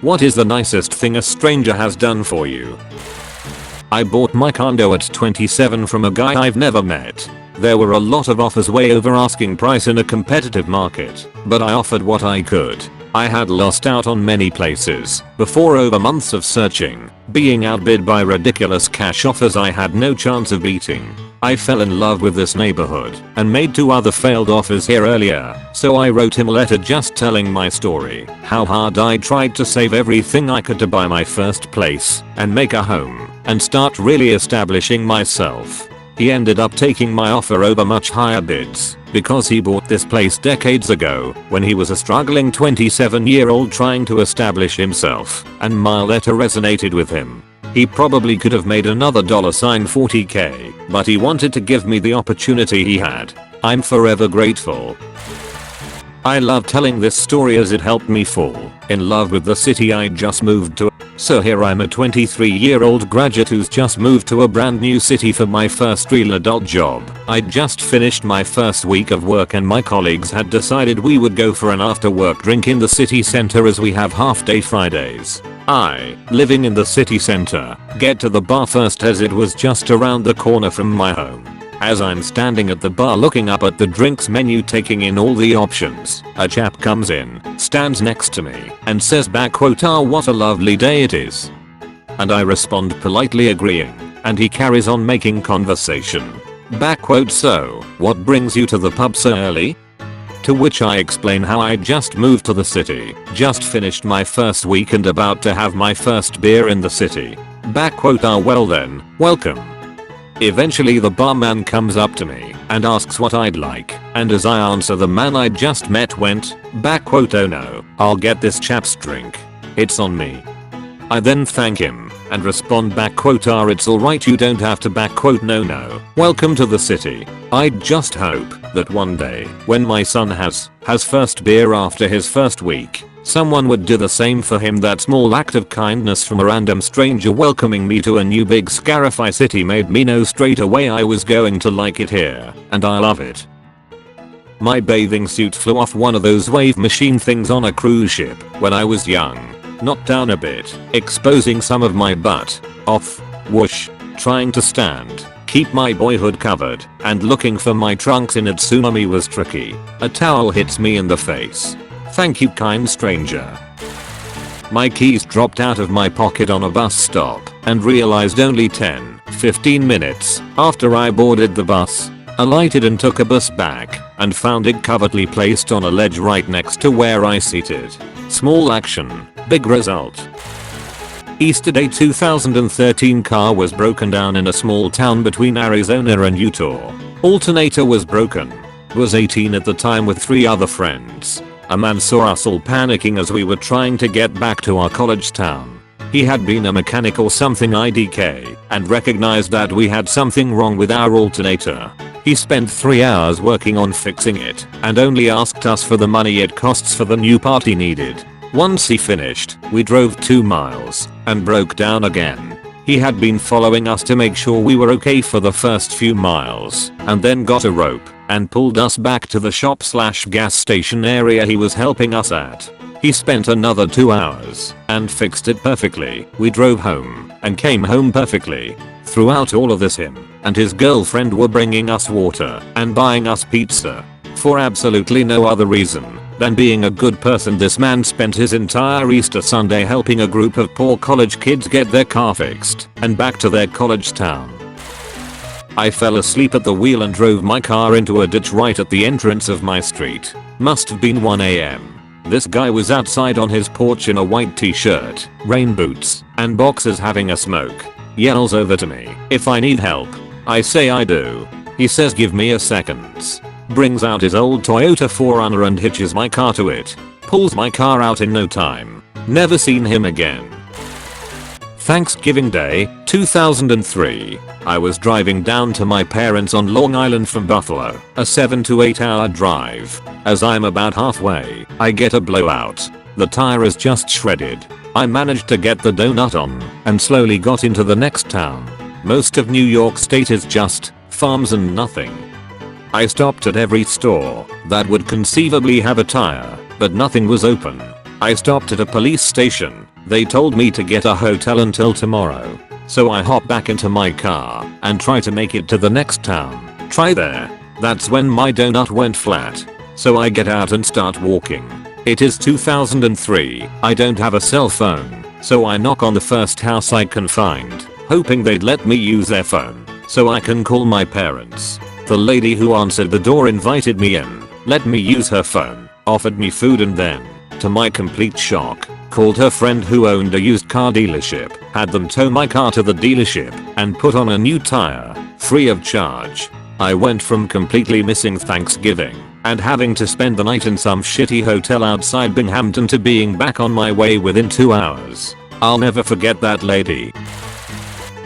What is the nicest thing a stranger has done for you? I bought my condo at 27 from a guy I've never met. There were a lot of offers way over asking price in a competitive market, but I offered what I could. I had lost out on many places before over months of searching, being outbid by ridiculous cash offers I had no chance of beating. I fell in love with this neighborhood and made 2 other failed offers here earlier, so I wrote him a letter just telling my story, how hard I tried to save everything I could to buy my first place and make a home and start really establishing myself. He ended up taking my offer over much higher bids because he bought this place decades ago when he was a struggling 27-year-old trying to establish himself, and my letter resonated with him. He probably could have made another $40k, but he wanted to give me the opportunity he had. I'm forever grateful. I love telling this story as it helped me fall in love with the city I just moved to. So here I'm a 23-year-old graduate who's just moved to a brand new city for my first real adult job. I just finished my first week of work and my colleagues had decided we would go for an after work drink in the city center as we have half day Fridays. I, living in the city center, get to the bar first as it was just around the corner from my home. As I'm standing at the bar looking up at the drinks menu taking in all the options, a chap comes in, stands next to me, and says "Ah, what a lovely day it is." And I respond politely agreeing, and he carries on making conversation. "So, what brings you to the pub so early?" To which I explain how I just moved to the city, just finished my first week and about to have my first beer in the city. "Well then, welcome." Eventually the barman comes up to me and asks what I'd like, and as I answer the man I just met went, "Oh no, I'll get this chap's drink. It's on me." I then thank him and respond "It's alright, you don't have to no. Welcome to the city. I just hope that one day when my son has first beer after his first week, someone would do the same for him. That small act of kindness from a random stranger welcoming me to a new big scarify city made me know straight away I was going to like it here, and I love it. My bathing suit flew off one of those wave machine things on a cruise ship when I was young. Knocked down a bit, exposing some of my butt. Off. Whoosh. Trying to stand, keep my boyhood covered, and looking for my trunks in a tsunami was tricky. A towel hits me in the face. Thank you, kind stranger. My keys dropped out of my pocket on a bus stop and realized only 10-15 minutes after I boarded the bus. Alighted and took a bus back and found it covertly placed on a ledge right next to where I seated. Small action, big result. Easter Day 2013 car was broken down in a small town between Arizona and Utah. Alternator was broken. Was 18 at the time with 3 other friends. A man saw us all panicking as we were trying to get back to our college town. He had been a mechanic or something IDK and recognized that we had something wrong with our alternator. He spent 3 hours working on fixing it and only asked us for the money it costs for the new part he needed. Once he finished, we drove 2 miles and broke down again. He had been following us to make sure we were okay for the first few miles and then got a rope and pulled us back to the shop/gas station area he was helping us at. He spent another 2 hours and fixed it perfectly. We drove home and came home perfectly. Throughout all of this, him and his girlfriend were bringing us water and buying us pizza. For absolutely no other reason than being a good person, this man spent his entire Easter Sunday helping a group of poor college kids get their car fixed and back to their college town. I fell asleep at the wheel and drove my car into a ditch right at the entrance of my street. Must have been 1 AM. This guy was outside on his porch in a white t-shirt, rain boots, and boxers having a smoke. Yells over to me if I need help. I say I do. He says give me a second. Brings out his old Toyota 4Runner and hitches my car to it. Pulls my car out in no time. Never seen him again. Thanksgiving Day, 2003. I was driving down to my parents on Long Island from Buffalo, a 7 to 8 hour drive. As I'm about halfway, I get a blowout. The tire is just shredded. I managed to get the donut on and slowly got into the next town. Most of New York State is just farms and nothing. I stopped at every store that would conceivably have a tire, but nothing was open. I stopped at a police station. They told me to get a hotel until tomorrow. So I hop back into my car and try to make it to the next town. Try there. That's when my donut went flat. So I get out and start walking. It is 2003. I don't have a cell phone. So I knock on the first house I can find, hoping they'd let me use their phone so I can call my parents. The lady who answered the door invited me in, let me use her phone, offered me food, and then, to my complete shock, called her friend who owned a used car dealership, had them tow my car to the dealership, and put on a new tire, free of charge. I went from completely missing Thanksgiving and having to spend the night in some shitty hotel outside Binghamton to being back on my way within 2 hours. I'll never forget that lady.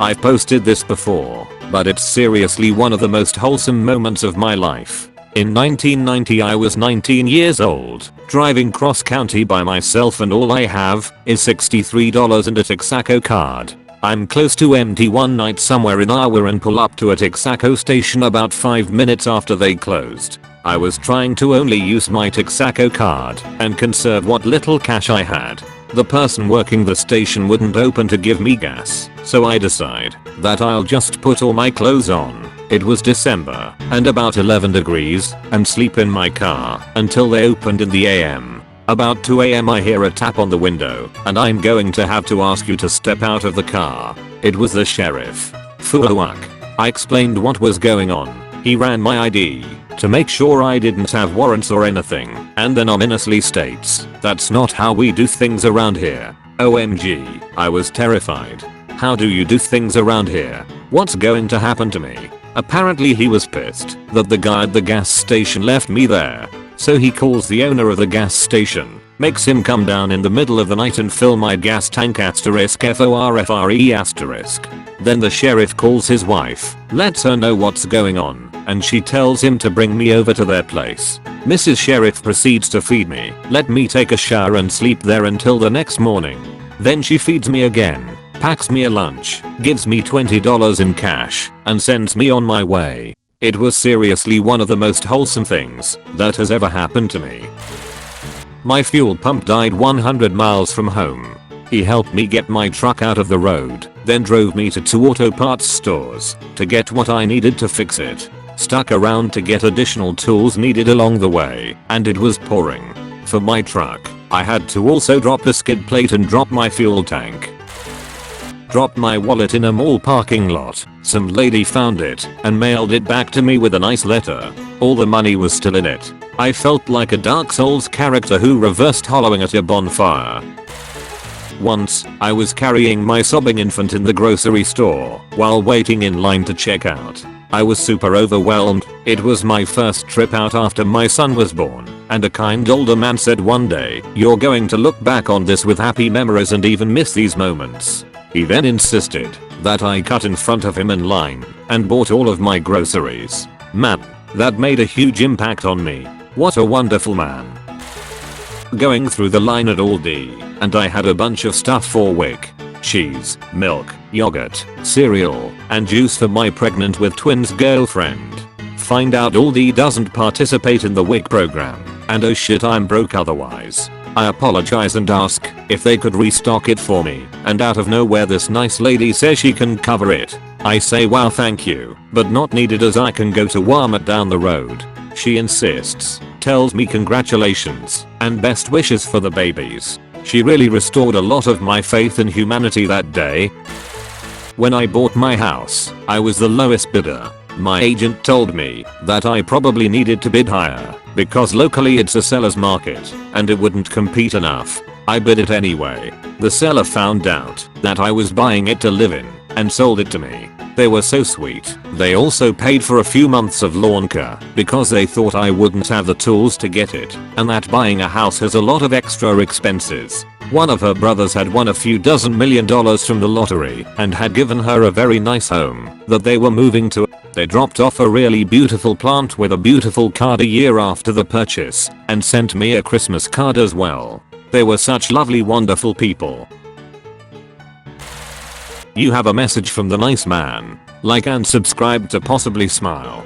I've posted this before, but it's seriously one of the most wholesome moments of my life. In 1990 I was 19 years old, driving cross county by myself, and all I have is $63 and a Texaco card. I'm close to empty one night somewhere in Iowa and pull up to a Texaco station about 5 minutes after they closed. I was trying to only use my Texaco card and conserve what little cash I had. The person working the station wouldn't open to give me gas, so I decide that I'll just put all my clothes on. It was December and about 11 degrees and sleep in my car until they opened in the AM. About 2 AM I hear a tap on the window, and I'm going to have to ask you to step out of the car. It was the sheriff. Fuck. I explained what was going on. He ran my ID to make sure I didn't have warrants or anything, and then ominously states, "That's not how we do things around here." OMG, I was terrified. How do you do things around here? What's going to happen to me? Apparently he was pissed that the guy at the gas station left me there. So he calls the owner of the gas station, makes him come down in the middle of the night and fill my gas tank *FORFRE*. Then the sheriff calls his wife, lets her know what's going on, and she tells him to bring me over to their place. Mrs. Sheriff proceeds to feed me, let me take a shower and sleep there until the next morning. Then she feeds me again, packs me a lunch, gives me $20 in cash, and sends me on my way. It was seriously one of the most wholesome things that has ever happened to me. My fuel pump died 100 miles from home. He helped me get my truck out of the road, then drove me to 2 auto parts stores to get what I needed to fix it. Stuck around to get additional tools needed along the way, and it was pouring. For my truck, I had to also drop the skid plate and drop my fuel tank. Dropped my wallet in a mall parking lot. Some lady found it and mailed it back to me with a nice letter. All the money was still in it. I felt like a Dark Souls character who reversed hollowing at a bonfire. Once, I was carrying my sobbing infant in the grocery store while waiting in line to check out. I was super overwhelmed. It was my first trip out after my son was born, and a kind older man said one day, "You're going to look back on this with happy memories and even miss these moments." He then insisted that I cut in front of him in line and bought all of my groceries. Man, that made a huge impact on me. What a wonderful man. Going through the line at Aldi, and I had a bunch of stuff for Wick. Cheese, milk, yogurt, cereal, and juice for my pregnant with twins girlfriend. Find out Aldi doesn't participate in the Wick program, and oh shit, I'm broke otherwise. I apologize and ask if they could restock it for me, and out of nowhere this nice lady says she can cover it. I say wow, thank you, but not needed as I can go to Walmart down the road. She insists, tells me congratulations and best wishes for the babies. She really restored a lot of my faith in humanity that day. When I bought my house, I was the lowest bidder. My agent told me that I probably needed to bid higher because locally it's a seller's market and it wouldn't compete enough. I bid it anyway. The seller found out that I was buying it to live in and sold it to me. They were so sweet. They also paid for a few months of lawn care because they thought I wouldn't have the tools to get it, and that buying a house has a lot of extra expenses. One of her brothers had won a few dozen $1 million from the lottery and had given her a very nice home that they were moving to. They dropped off a really beautiful plant with a beautiful card a year after the purchase and sent me a Christmas card as well. They were such lovely, wonderful people. You have a message from the nice man. Like and subscribe to possibly smile.